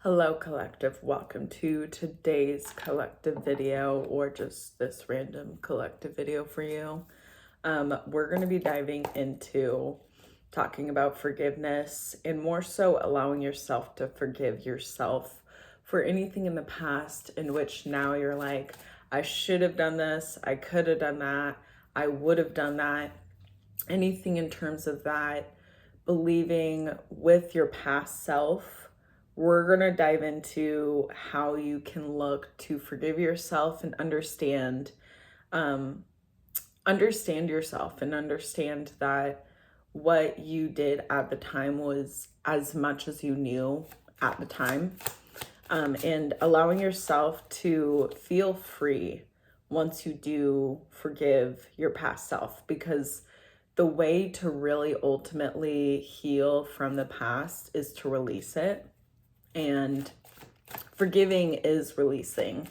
Hello collective, welcome to today's collective video, or just this random collective video for you. We're going to be diving into talking about forgiveness, and more so allowing yourself to forgive yourself for anything in the past in which now you're like, I should have done this, I could have done that, I would have done that. Anything in terms of that, believing with your past self. We're going to dive into how you can look to forgive yourself and understand yourself, and understand that what you did at the time was as much as you knew at the time, and allowing yourself to feel free once you do forgive your past self, because the way to really ultimately heal from the past is to release it. And forgiving is releasing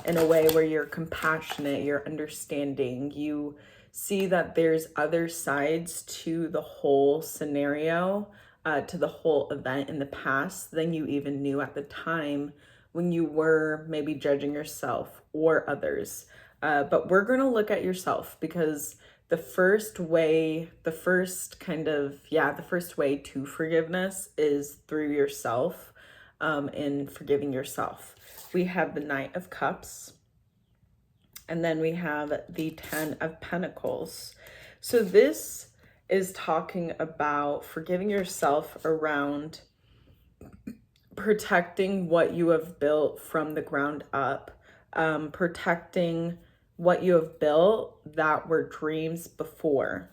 in a way where you're compassionate, you're understanding, you see that there's other sides to the whole scenario, to the whole event in the past than you even knew at the time when you were maybe judging yourself or others. But we're going to look at yourself, because the first way to forgiveness is through yourself. In forgiving yourself. We have the Knight of Cups, and then we have the Ten of Pentacles. So this is talking about forgiving yourself around protecting what you have built from the ground up, protecting what you have built that were dreams before.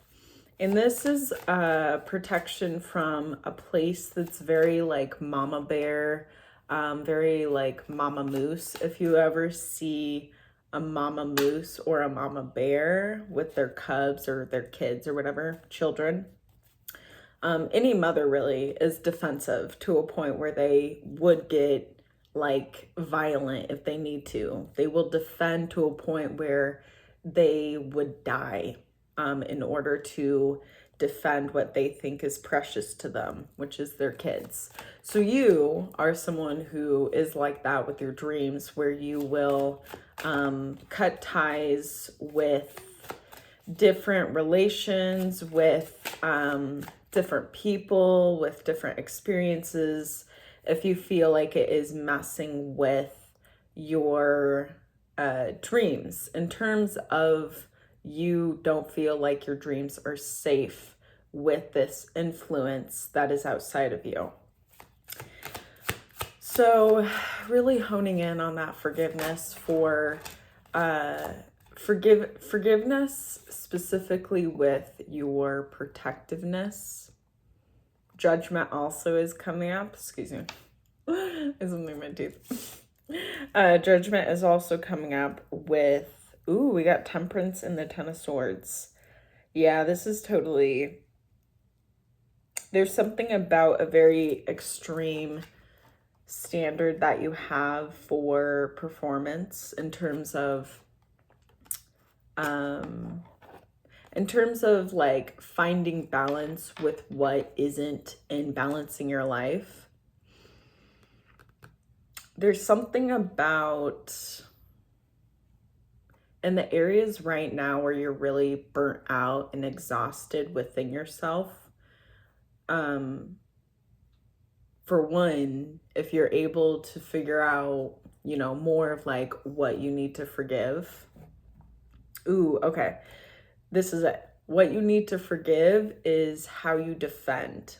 And this is protection from a place that's very like mama bear, very like mama moose. If you ever see a mama moose or a mama bear with their cubs or their kids or whatever, children, any mother really is defensive to a point where they would get like violent if they need to. They will defend to a point where they would die in order to defend what they think is precious to them, which is their kids. So you are someone who is like that with your dreams, where you will cut ties with different relations, with different people, with different experiences, if you feel like it is messing with your dreams, in terms of you don't feel like your dreams are safe with this influence that is outside of you. So really honing in on that forgiveness for forgiveness specifically with your protectiveness. Judgment also is coming up. Excuse me. Is something in my teeth. Judgment is also coming up with, we got Temperance and the Ten of Swords. Yeah, this is totally, there's something about a very extreme standard that you have for performance in terms of like finding balance with what isn't, and balancing your life. There's something about in the areas right now where you're really burnt out and exhausted within yourself. For one, if you're able to figure out, more of like what you need to forgive. Okay. This is it. What you need to forgive is how you defend,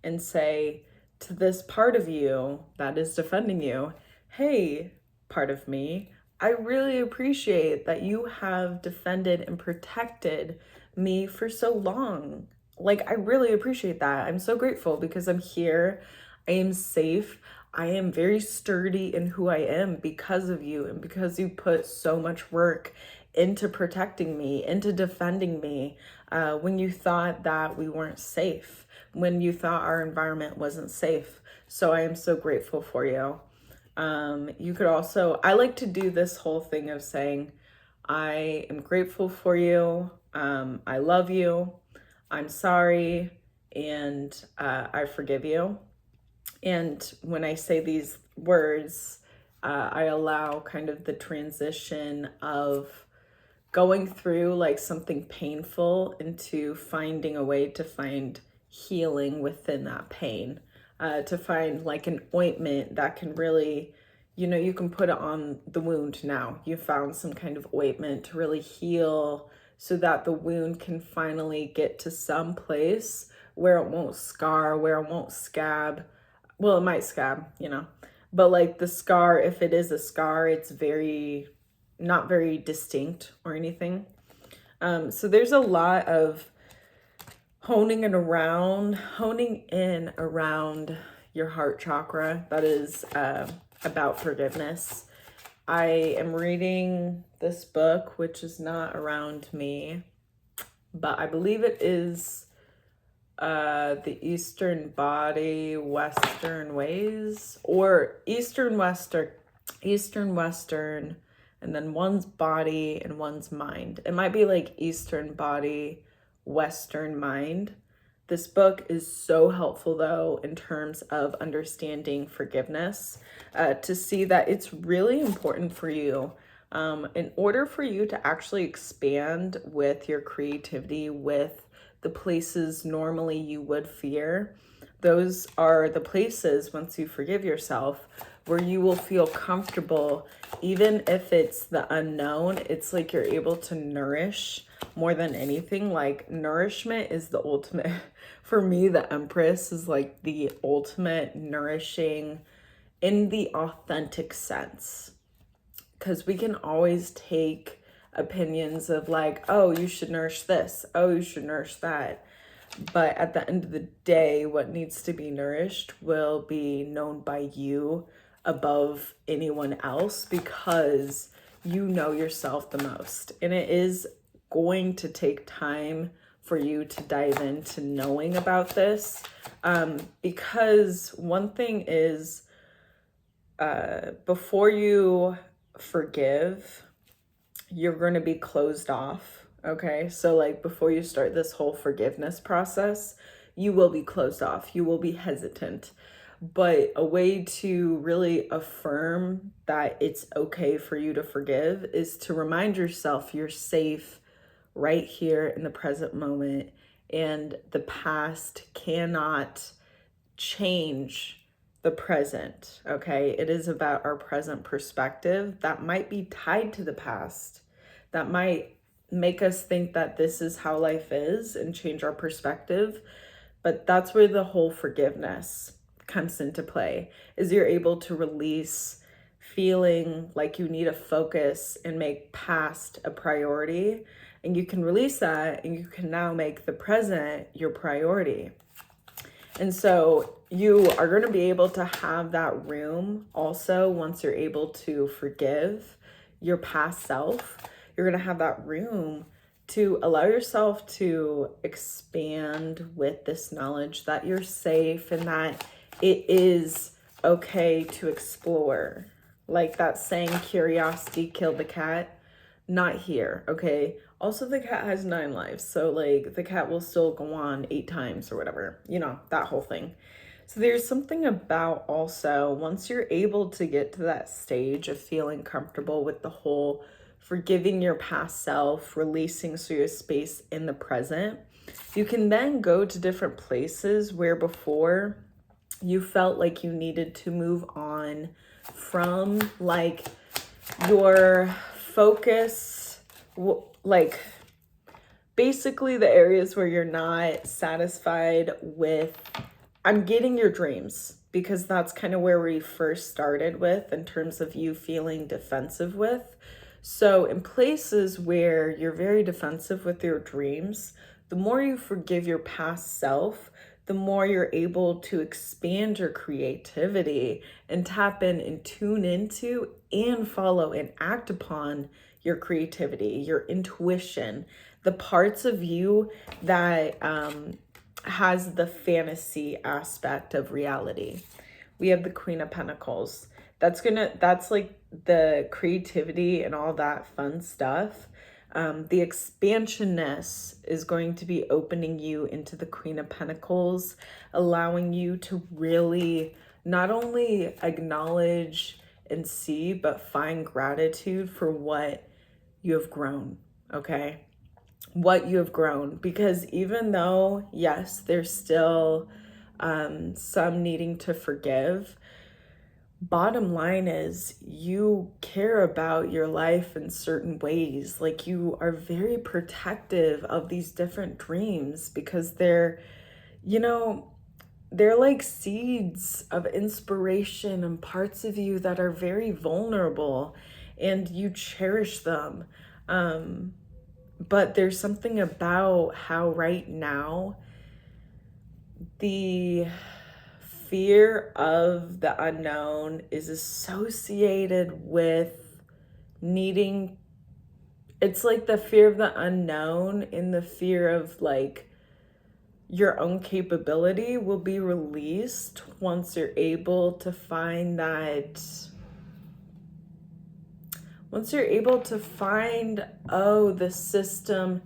and say to this part of you that is defending you, hey, part of me, I really appreciate that you have defended and protected me for so long. Like, I really appreciate that. I'm so grateful because I'm here. I am safe. I am very sturdy in who I am because of you, and because you put so much work into protecting me, into defending me, when you thought that we weren't safe, when you thought our environment wasn't safe. So I am so grateful for you. You could also, I like to do this whole thing of saying, I am grateful for you. I love you. I'm sorry. And I forgive you. And when I say these words, I allow kind of the transition of going through like something painful into finding a way to find healing within that pain, to find like an ointment that can really, you can put it on the wound now. You found some kind of ointment to really heal so that the wound can finally get to some place where it won't scar, where it won't scab. Well, it might scab, but like the scar, if it is a scar, it's not very distinct or anything. So there's a lot of honing in around your heart chakra that is about forgiveness. I am reading this book, which is not around me, but I believe it is the Eastern Body, Western Ways, or Eastern, Western, and then one's body and one's mind. It might be like Eastern Body, Western Mind. This book is so helpful, though, in terms of understanding forgiveness, to see that it's really important for you. In order for you to actually expand with your creativity, with the places normally you would fear, those are the places, once you forgive yourself, where you will feel comfortable. Even if it's the unknown, it's like you're able to nourish more than anything. Like nourishment is the ultimate. For me, the Empress is like the ultimate nourishing in the authentic sense. Because we can always take opinions of like, oh, you should nourish this. Oh, you should nourish that. But at the end of the day, what needs to be nourished will be known by you above anyone else, because you know yourself the most. And it is going to take time for you to dive into knowing about this. Because one thing is, before you forgive, you're going to be closed off. Okay. So like before you start this whole forgiveness process, you will be closed off. You will be hesitant. But a way to really affirm that it's okay for you to forgive is to remind yourself you're safe right here in the present moment, and the past cannot change the present. Okay. It is about our present perspective that might be tied to the past, that might make us think that this is how life is and change our perspective. But that's where the whole forgiveness comes into play, is you're able to release feeling like you need to focus and make past a priority. And you can release that, and you can now make the present your priority. And so you are going to be able to have that room also once you're able to forgive your past self. You're going to have that room to allow yourself to expand with this knowledge that you're safe and that it is okay to explore. Like that saying, curiosity killed the cat. Not here, okay? Also, the cat has 9 lives, so like the cat will still go on 8 times or whatever, that whole thing. So there's something about also, once you're able to get to that stage of feeling comfortable with the whole forgiving your past self, releasing so your space in the present, you can then go to different places where before you felt like you needed to move on from, like your focus, like basically the areas where you're not satisfied with, I'm getting your dreams, because that's kind of where we first started with in terms of you feeling defensive with. So in places where you're very defensive with your dreams, the more you forgive your past self, the more you're able to expand your creativity and tap in and tune into and follow and act upon your creativity, your intuition, the parts of you that has the fantasy aspect of reality. We have the Queen of Pentacles. That's like the creativity and all that fun stuff. The expansionness is going to be opening you into the Queen of Pentacles, allowing you to really not only acknowledge and see, but find gratitude for what you have grown, okay? What you have grown. Because even though, yes, there's still some needing to forgive, bottom line is you care about your life in certain ways. Like, you are very protective of these different dreams because they're, you know, they're like seeds of inspiration and parts of you that are very vulnerable, and you cherish them. But there's something about how right now the fear of the unknown is associated with needing, it's like the fear of the unknown and the fear of like your own capability will be released once you're able to find that, once you're able to find, oh, the system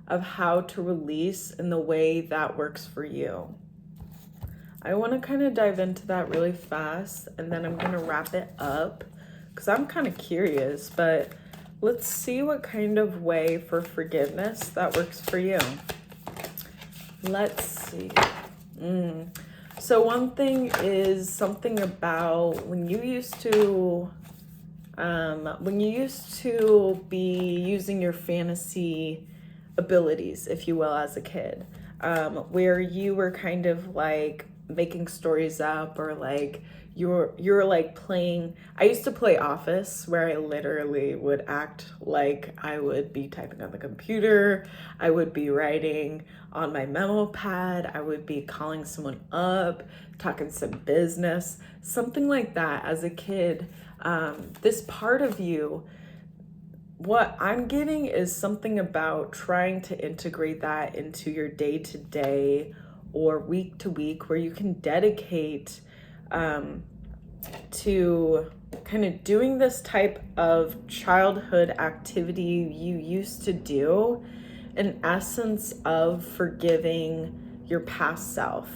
of how to release in the way that works for you. I want to kind of dive into that really fast, and then I'm going to wrap it up because I'm kind of curious, but let's see what kind of way for forgiveness that works for you. Let's see. So one thing is something about when you used to be using your fantasy abilities, if you will, as a kid, where you were kind of like making stories up, or like you're like playing. I used to play Office, where I literally would act like I would be typing on the computer, I would be writing on my memo pad, I would be calling someone up, talking some business, something like that as a kid. This part of you, what I'm getting is something about trying to integrate that into your day-to-day or week-to-week, where you can dedicate to kind of doing this type of childhood activity you used to do, in essence of forgiving your past self.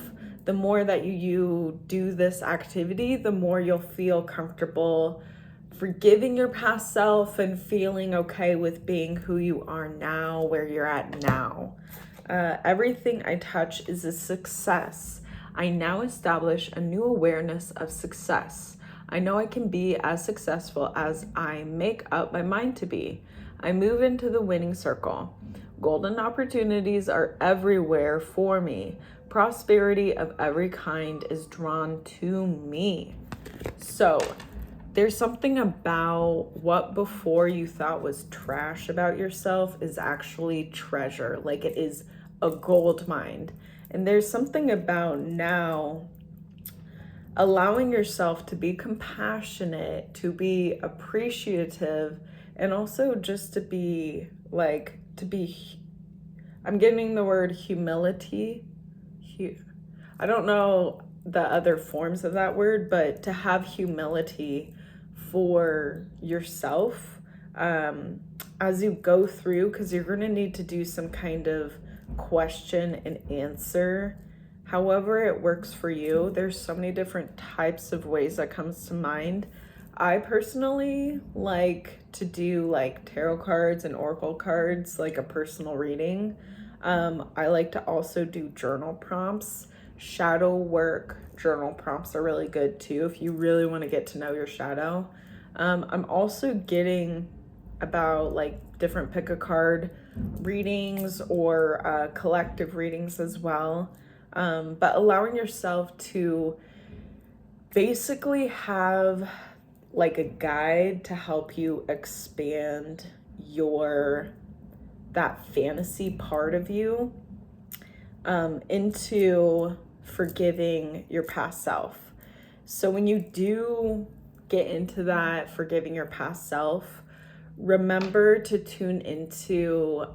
The more that you do this activity, the more you'll feel comfortable forgiving your past self and feeling okay with being who you are now, where you're at now. Everything I touch is a success. I now establish a new awareness of success. I know I can be as successful as I make up my mind to be. I move into the winning circle. Golden opportunities are everywhere for me. Prosperity of every kind is drawn to me. So, there's something about what before you thought was trash about yourself is actually treasure. Like, it is a gold mine. And there's something about now allowing yourself to be compassionate, to be appreciative, and also just to be like, I'm getting the word humility. I don't know the other forms of that word, but to have humility for yourself as you go through, because you're going to need to do some kind of question and answer, however it works for you. There's so many different types of ways that comes to mind. I personally like to do like tarot cards and oracle cards, like a personal reading. I like to also do journal prompts. Shadow work journal prompts are really good too if you really want to get to know your shadow. I'm also getting about like different pick a card readings or collective readings as well. But allowing yourself to basically have like a guide to help you expand that fantasy part of you into forgiving your past self. So when you do get into that forgiving your past self, remember to tune into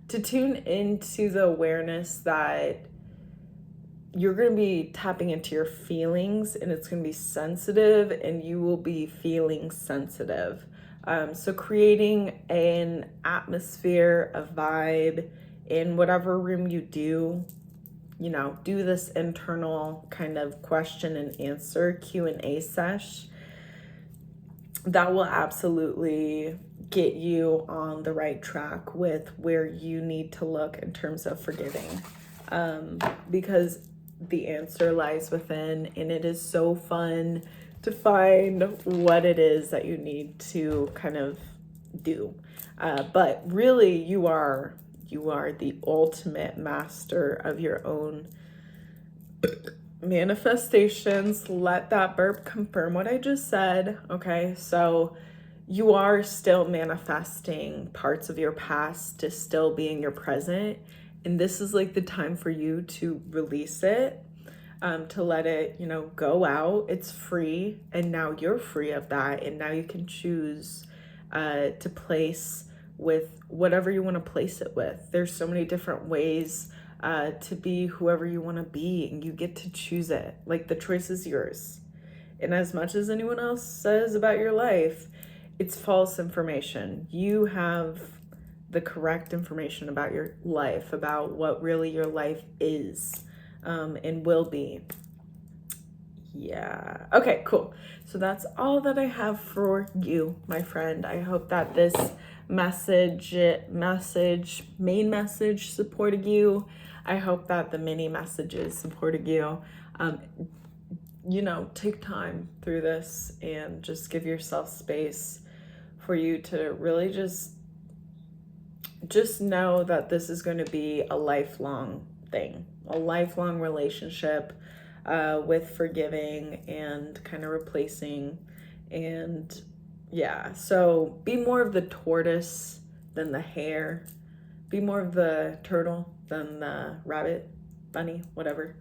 the awareness that you're going to be tapping into your feelings, and it's going to be sensitive, and you will be feeling sensitive. So creating an atmosphere, a vibe in whatever room you do, you know, do this internal kind of question and answer Q&A sesh, that will absolutely get you on the right track with where you need to look in terms of forgiving. Because the answer lies within, and it is so fun to find what it is that you need to kind of do. But really, you are the ultimate master of your own manifestations. Let that burp confirm what I just said. Okay, so you are still manifesting parts of your past to still be in your present, and this is like the time for you to release it, to let it, you know, go out. It's free, and now you're free of that, and now you can choose to place with whatever you want to place it with. There's so many different ways to be whoever you want to be, and you get to choose it. Like, the choice is yours. And as much as anyone else says about your life, it's false information. You have the correct information about your life, about what really your life is, and will be. Yeah. Okay, cool. So that's all that I have for you, my friend. I hope that this main message supported you. I hope that the mini messages supported you. You know, take time through this and just give yourself space for you to really just know that this is going to be a lifelong thing, a lifelong relationship with forgiving and kind of replacing. And yeah, so be more of the tortoise than the hare. Be more of the turtle than the rabbit, bunny, whatever,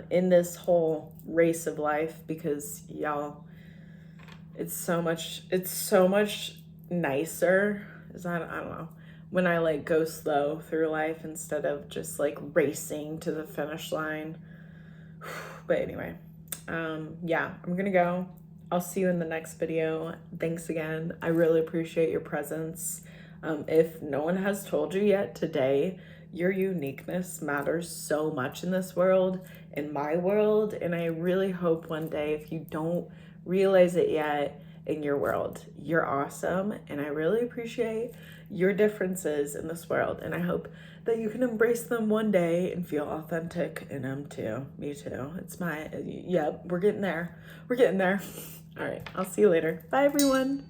in this whole race of life, because y'all, it's so much nicer. Is that, I don't know, when I like go slow through life instead of just like racing to the finish line. But anyway, yeah, I'm gonna go. I'll see you in the next video. Thanks again. I really appreciate your presence. If no one has told you yet today, your uniqueness matters so much in this world, in my world, and I really hope one day, if you don't realize it yet in your world, you're awesome, and I really appreciate your differences in this world, and I hope that you can embrace them one day and feel authentic in them too. Me too. It's my, yeah, we're getting there. We're getting there. All right, I'll see you later. Bye, everyone.